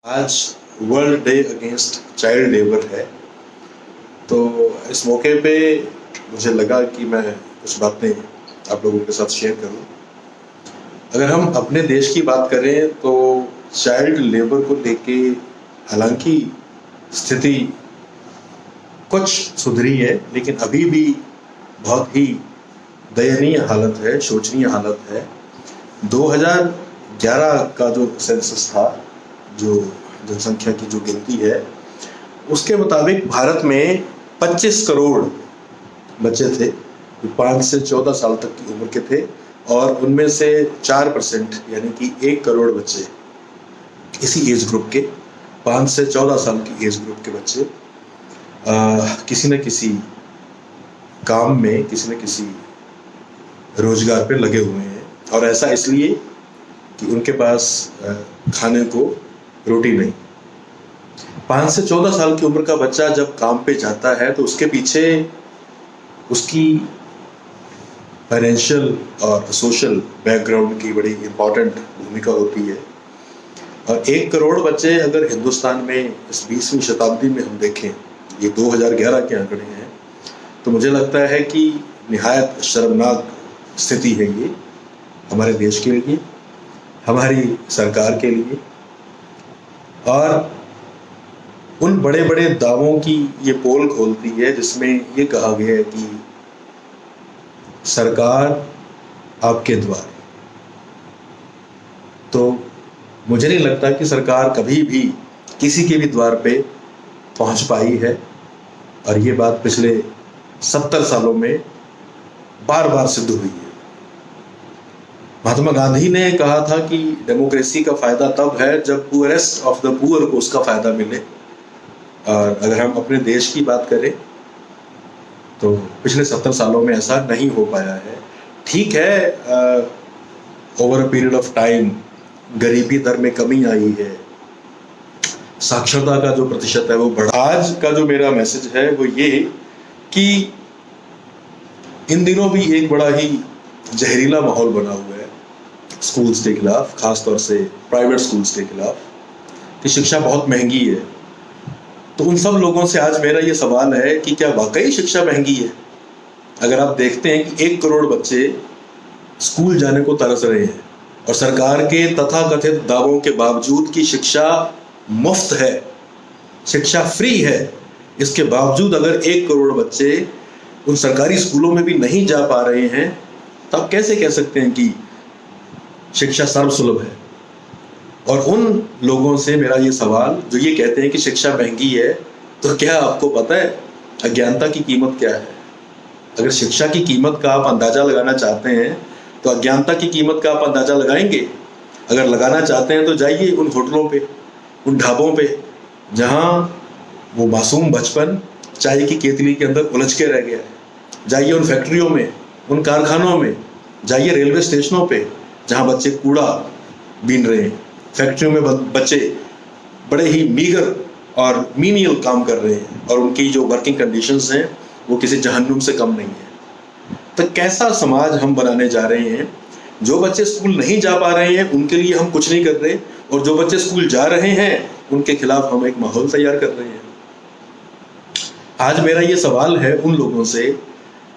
आज world day against child labour है। तो इस मौके पे मुझे लगा कि मैं कुछ बातें आप लोगों के साथ शेयर करूं। अगर हम अपने देश की बात करें तो चाइल्ड लेबर को लेके हालांकि स्थिति कुछ सुधरी है, लेकिन अभी भी बहुत ही दयनीय हालत है, शोचनीय हालत है। 2011 का जो सेंसस था, जो जनसंख्या की जो गिनती है, उसके मुताबिक भारत में 25 करोड़ बच्चे थे जो 5 से 14 साल तक की उम्र के थे, और उनमें से 4% यानी कि 1 करोड़ बच्चे इसी एज ग्रुप के 5 से 14 साल की एज ग्रुप के बच्चे किसी न किसी काम में, किसी न किसी रोजगार पे लगे हुए हैं। और ऐसा इसलिए कि उनके पास खाने को रोटी नहीं। 5 से 14 साल की उम्र का बच्चा जब काम पे जाता है तो उसके पीछे उसकी फाइनेंशियल और सोशल बैकग्राउंड की बड़ी इम्पोर्टेंट भूमिका होती है। और 1 करोड़ बच्चे अगर हिंदुस्तान में इस 20वीं शताब्दी में हम देखें, ये 2011 के आंकड़े हैं, तो मुझे लगता है कि निहायत शर्मनाक स्थिति है ये हमारे देश के लिए, हमारी सरकार के लिए। और उन बड़े बड़े दावों की ये पोल खोलती है जिसमें ये कहा गया है कि सरकार आपके द्वार। तो मुझे नहीं लगता कि सरकार कभी भी किसी के भी द्वार पे पहुंच पाई है, और ये बात पिछले 70 सालों में बार बार सिद्ध हुई है। महात्मा गांधी ने कहा था कि डेमोक्रेसी का फायदा तब है जब पुअरेस्ट ऑफ द पुअर को उसका फायदा मिले। और अगर हम अपने देश की बात करें तो पिछले 70 सालों में ऐसा नहीं हो पाया है। ठीक है, over a period of time गरीबी दर में कमी आई है, साक्षरता का जो प्रतिशत है वो बढ़ा। आज का जो मेरा मैसेज है वो ये कि इन दिनों भी एक बड़ा ही जहरीला माहौल बना हुआ है स्कूल्स के खिलाफ, खासतौर से प्राइवेट स्कूल्स के खिलाफ, कि शिक्षा बहुत महंगी है। तो उन सब लोगों से आज मेरा ये सवाल है कि क्या वाकई शिक्षा महंगी है? अगर आप देखते हैं कि 1 करोड़ बच्चे स्कूल जाने को तरस रहे हैं और सरकार के तथाकथित दावों के बावजूद कि शिक्षा मुफ्त है, शिक्षा फ्री है, इसके बावजूद अगर 1 करोड़ बच्चे उन सरकारी स्कूलों में भी नहीं जा पा रहे हैं, तब कैसे कह सकते हैं कि शिक्षा सर्वसुलभ है? और उन लोगों से मेरा ये सवाल जो ये कहते हैं कि शिक्षा महंगी है, तो क्या आपको पता है अज्ञानता की कीमत क्या है? अगर शिक्षा की कीमत का आप अंदाजा लगाना चाहते हैं तो अज्ञानता की कीमत का आप अंदाजा लगाएंगे? अगर लगाना चाहते हैं तो जाइए उन होटलों पे, उन ढाबों पे जहाँ वो मासूम बचपन चाय की केतली के अंदर उलझ के रह गया है। जाइए उन फैक्ट्रियों में, उन कारखानों में, जाइए रेलवे स्टेशनों पे जहाँ बच्चे कूड़ा बीन रहे हैं। फैक्ट्रियों में बच्चे बड़े ही मीगर और मीनियल काम कर रहे हैं, और उनकी जो वर्किंग कंडीशंस हैं वो किसी जहन्नुम से कम नहीं है। तो कैसा समाज हम बनाने जा रहे हैं? जो बच्चे स्कूल नहीं जा पा रहे हैं उनके लिए हम कुछ नहीं कर रहे, और जो बच्चे स्कूल जा रहे हैं उनके खिलाफ हम एक माहौल तैयार कर रहे हैं। आज मेरा ये सवाल है उन लोगों से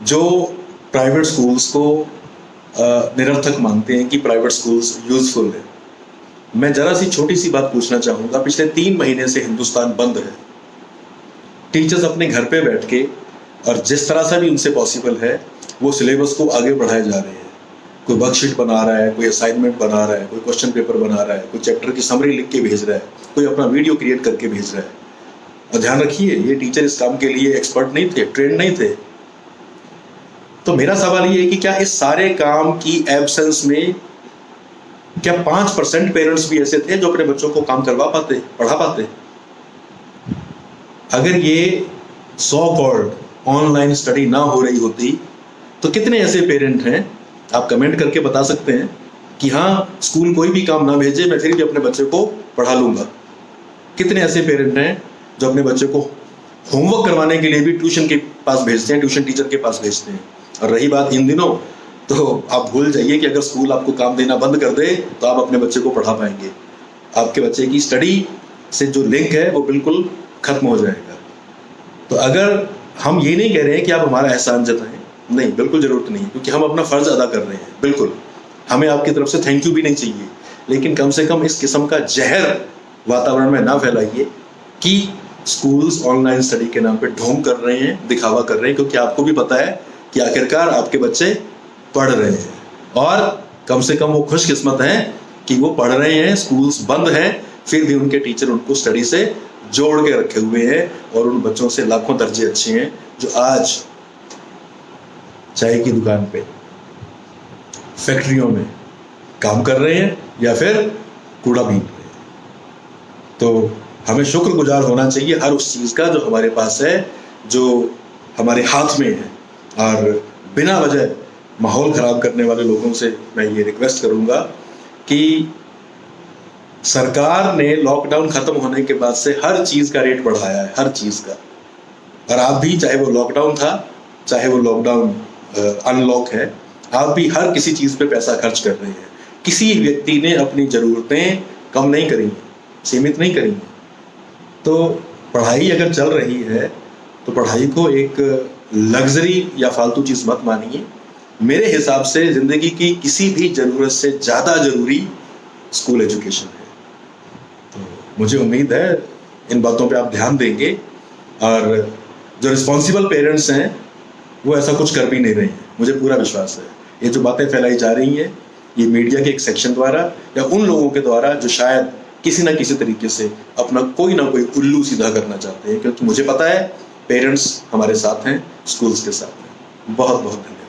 जो प्राइवेट स्कूल्स को निरर्थक मानते हैं कि प्राइवेट स्कूल्स यूजफुल है। मैं जरा सी छोटी सी बात पूछना चाहूँगा। पिछले 3 महीने से हिंदुस्तान बंद है। टीचर्स अपने घर पे बैठ के और जिस तरह से भी उनसे पॉसिबल है वो सिलेबस को आगे बढ़ाए जा रहे हैं। कोई वर्कशीट बना रहा है, कोई असाइनमेंट बना रहा है, कोई क्वेश्चन पेपर बना रहा है, कोई चैप्टर की समरी लिख के भेज रहा है, कोई अपना वीडियो क्रिएट करके भेज रहा है। और ध्यान रखिए, ये टीचर इस काम के लिए एक्सपर्ट नहीं थे, ट्रेंड नहीं थे। तो मेरा सवाल ये है कि क्या इस सारे काम की एब्सेंस में क्या 5% पेरेंट्स भी ऐसे थे जो अपने बच्चों को काम करवा पाते, पढ़ा पाते? अगर ये सो कॉल्ड ऑनलाइन स्टडी ना हो रही होती तो कितने ऐसे पेरेंट हैं, आप कमेंट करके बता सकते हैं कि हाँ, स्कूल कोई भी काम ना भेजे, मैं फिर भी अपने बच्चे को पढ़ा लूंगा। कितने ऐसे पेरेंट हैं जो अपने बच्चे को होमवर्क करवाने के लिए भी ट्यूशन के पास भेजते हैं, ट्यूशन टीचर के पास भेजते हैं? और रही बात इन दिनों, तो आप भूल जाइए कि अगर स्कूल आपको काम देना बंद कर दे तो आप अपने बच्चे को पढ़ा पाएंगे। आपके बच्चे की स्टडी से जो लिंक है वो बिल्कुल खत्म हो जाएगा। तो अगर हम ये नहीं कह रहे हैं कि आप हमारा एहसान जताएं, नहीं, बिल्कुल ज़रूरत नहीं, क्योंकि हम अपना फ़र्ज़ अदा कर रहे हैं। बिल्कुल हमें आपकी तरफ से थैंक यू भी नहीं चाहिए, लेकिन कम से कम इस किस्म का जहर वातावरण में ना फैलाइए कि स्कूल्स ऑनलाइन स्टडी के नाम पे ढोंग कर रहे हैं, दिखावा कर रहे हैं, क्योंकि आपको भी पता है कि आखिरकार आपके बच्चे पढ़ रहे हैं, और कम से कम वो खुशकिस्मत हैं कि वो पढ़ रहे हैं, स्कूल्स बंद हैं, फिर भी उनके टीचर उनको स्टडी से जोड़ के रखे हुए हैं, और उन बच्चों से लाखों दर्जे अच्छे हैं जो आज चाय की दुकान पे, फैक्ट्रियों में काम कर रहे हैं या फिर कूड़ा बीन रहे हैं। तो हमें शुक्रगुजार होना चाहिए हर उस चीज़ का जो हमारे पास है, जो हमारे हाथ में है, और बिना वजह माहौल ख़राब करने वाले लोगों से मैं ये रिक्वेस्ट करूँगा कि सरकार ने लॉकडाउन ख़त्म होने के बाद से हर चीज़ का रेट बढ़ाया है, हर चीज़ का। और आप भी, चाहे वो लॉकडाउन था, चाहे वो लॉकडाउन अनलॉक है, आप भी हर किसी चीज़ पे पैसा खर्च कर रहे हैं। किसी व्यक्ति ने अपनी ज़रूरतें कम नहीं करी, सीमित नहीं करी। तो पढ़ाई अगर चल रही है तो पढ़ाई को एक लग्जरी या फालतू चीज़ मत मानिए। मेरे हिसाब से ज़िंदगी की किसी भी ज़रूरत से ज़्यादा ज़रूरी स्कूल एजुकेशन है। तो मुझे उम्मीद है इन बातों पे आप ध्यान देंगे, और जो रिस्पॉन्सिबल पेरेंट्स हैं वो ऐसा कुछ कर भी नहीं रहे हैं, मुझे पूरा विश्वास है। ये जो बातें फैलाई जा रही हैं, ये मीडिया के एक सेक्शन द्वारा या उन लोगों के द्वारा जो शायद किसी ना किसी तरीके से अपना कोई ना कोई उल्लू सीधा करना चाहते हैं, क्योंकि मुझे पता है पेरेंट्स हमारे साथ हैं, स्कूल्स के साथ हैं। बहुत बहुत धन्यवाद।